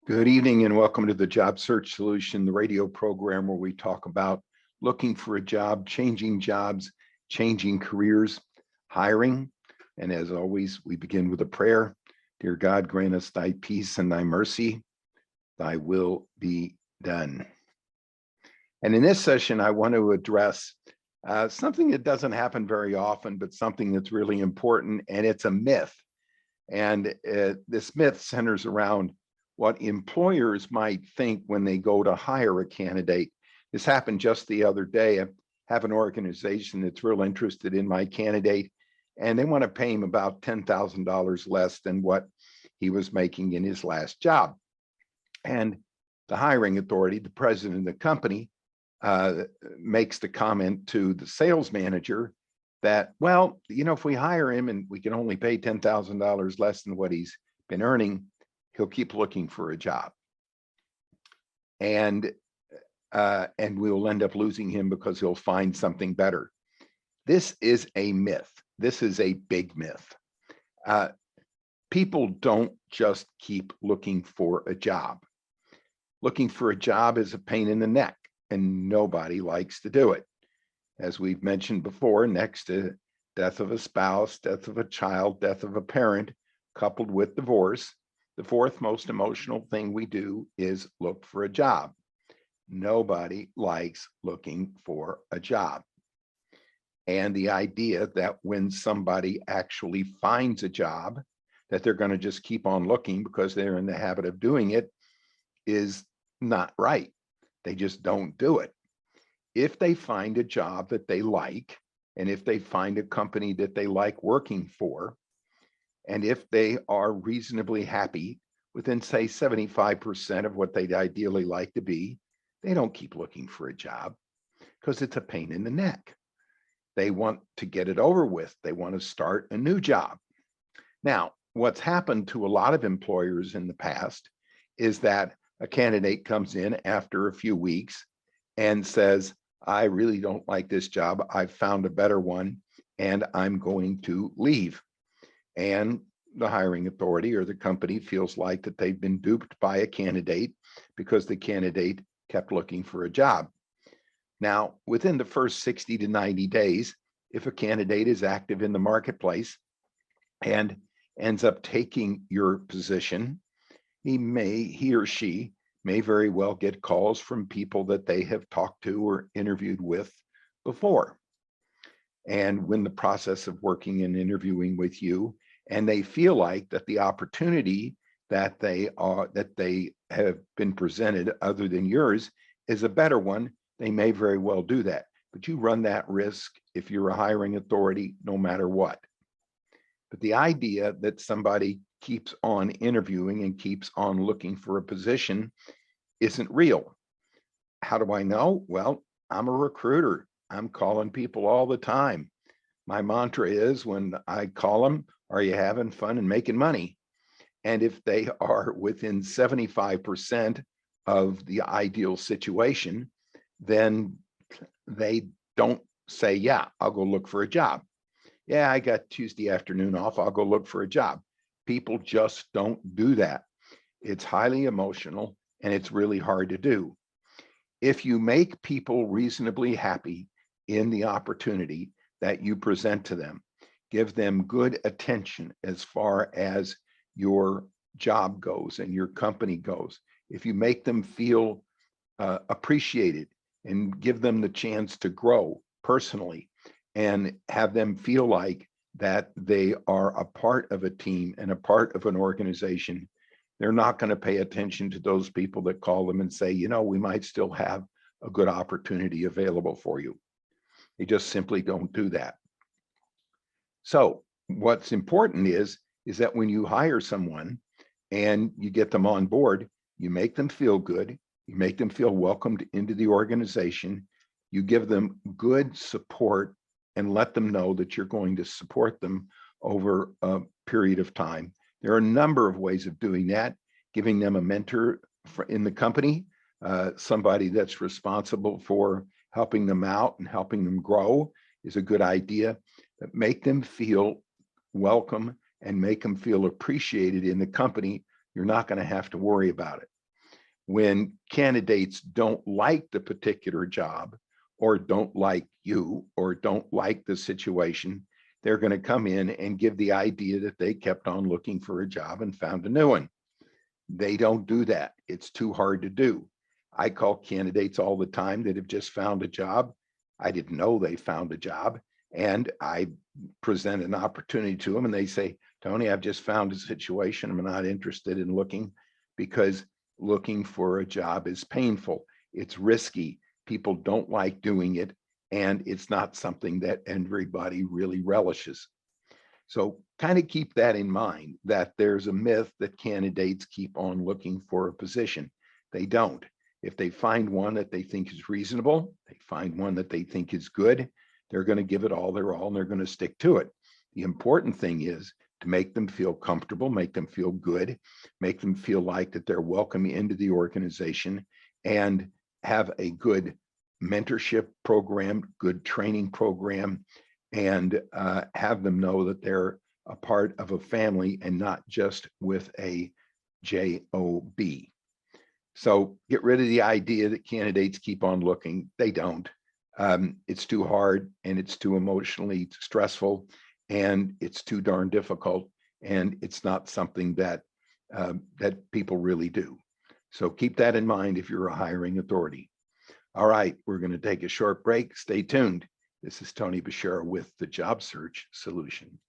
Good evening and welcome to the Job Search Solution, the radio program where we talk about looking for a job, changing jobs, changing careers, hiring. And as always, we begin with a prayer. Dear God, grant us thy peace and thy mercy, thy will be done. And in this session, I want to address something that doesn't happen very often, but something that's really important, and it's a myth. And this myth centers around what employers might think when they go to hire a candidate. This happened just the other day. I have an organization that's real interested in my candidate, and they want to pay him about $10,000 less than what he was making in his last job. And the hiring authority, the president of the company, makes the comment to the sales manager that, well, if we hire him and we can only pay $10,000 less than what he's been earning, he'll keep looking for a job. And we'll end up losing him because he'll find something better. This is a myth. This is a big myth. People don't just keep looking for a job. Looking for a job is a pain in the neck, and nobody likes to do it. As we've mentioned before, next to death of a spouse, death of a child, death of a parent, coupled with divorce, the fourth most emotional thing we do is look for a job. Nobody likes looking for a job. And the idea that when somebody actually finds a job, that they're going to just keep on looking because they're in the habit of doing it is not right. They just don't do it. If they find a job that they like, and if they find a company that they like working for, and if they are reasonably happy within, say, 75% of what they'd ideally like to be, they don't keep looking for a job because it's a pain in the neck. They want to get it over with. They want to start a new job. Now, what's happened to a lot of employers in the past is that a candidate comes in after a few weeks and says, I really don't like this job. I've found a better one and I'm going to leave. And the hiring authority or the company feels like that they've been duped by a candidate because the candidate kept looking for a job. Now, within the first 60 to 90 days, if a candidate is active in the marketplace and ends up taking your position, he or she may very well get calls from people that they have talked to or interviewed with before. And when the process of working and interviewing with you, and they feel like that the opportunity that they have been presented other than yours is a better one, they may very well do that. But you run that risk if you're a hiring authority, no matter what. But the idea that somebody keeps on interviewing and keeps on looking for a position isn't real. How do I know? Well, I'm a recruiter. I'm calling people all the time. My mantra is when I call them, are you having fun and making money? And if they are within 75% of the ideal situation, then they don't say, yeah, I'll go look for a job. Yeah, I got Tuesday afternoon off. I'll go look for a job. People just don't do that. It's highly emotional and it's really hard to do. If you make people reasonably happy in the opportunity that you present to them, give them good attention as far as your job goes and your company goes. If you make them feel appreciated and give them the chance to grow personally and have them feel like that they are a part of a team and a part of an organization, they're not going to pay attention to those people that call them and say, we might still have a good opportunity available for you. They just simply don't do that. So what's important is that when you hire someone and you get them on board, you make them feel good, you make them feel welcomed into the organization, you give them good support and let them know that you're going to support them over a period of time. There are a number of ways of doing that. Giving them a mentor in the company, somebody that's responsible for helping them out and helping them grow is a good idea. But make them feel welcome and make them feel appreciated in the company. You're not going to have to worry about it. when candidates don't like the particular job or don't like you or don't like the situation, they're going to come in and give the idea that they kept on looking for a job and found a new one. They don't do that. It's too hard to do. I call candidates all the time that have just found a job. I didn't know they found a job, and I present an opportunity to them and they say, Tony, I've just found a situation. I'm not interested in looking, because looking for a job is painful. It's risky. People don't like doing it, and it's not something that everybody really relishes. So kind of keep that in mind, that there's a myth that candidates keep on looking for a position. They don't. If they find one that they think is reasonable, they find one that they think is good, they're going to give it all their all and they're going to stick to it. The important thing is to make them feel comfortable, make them feel good, make them feel like that they're welcome into the organization, and have a good mentorship program, good training program, and have them know that they're a part of a family and not just with a job. So get rid of the idea that candidates keep on looking. They don't. It's too hard, and it's too emotionally stressful, and it's too darn difficult, and it's not something that that people really do. So keep that in mind if you're a hiring authority. All right, we're going to take a short break. Stay tuned. This is Tony Bashara with the Job Search Solution.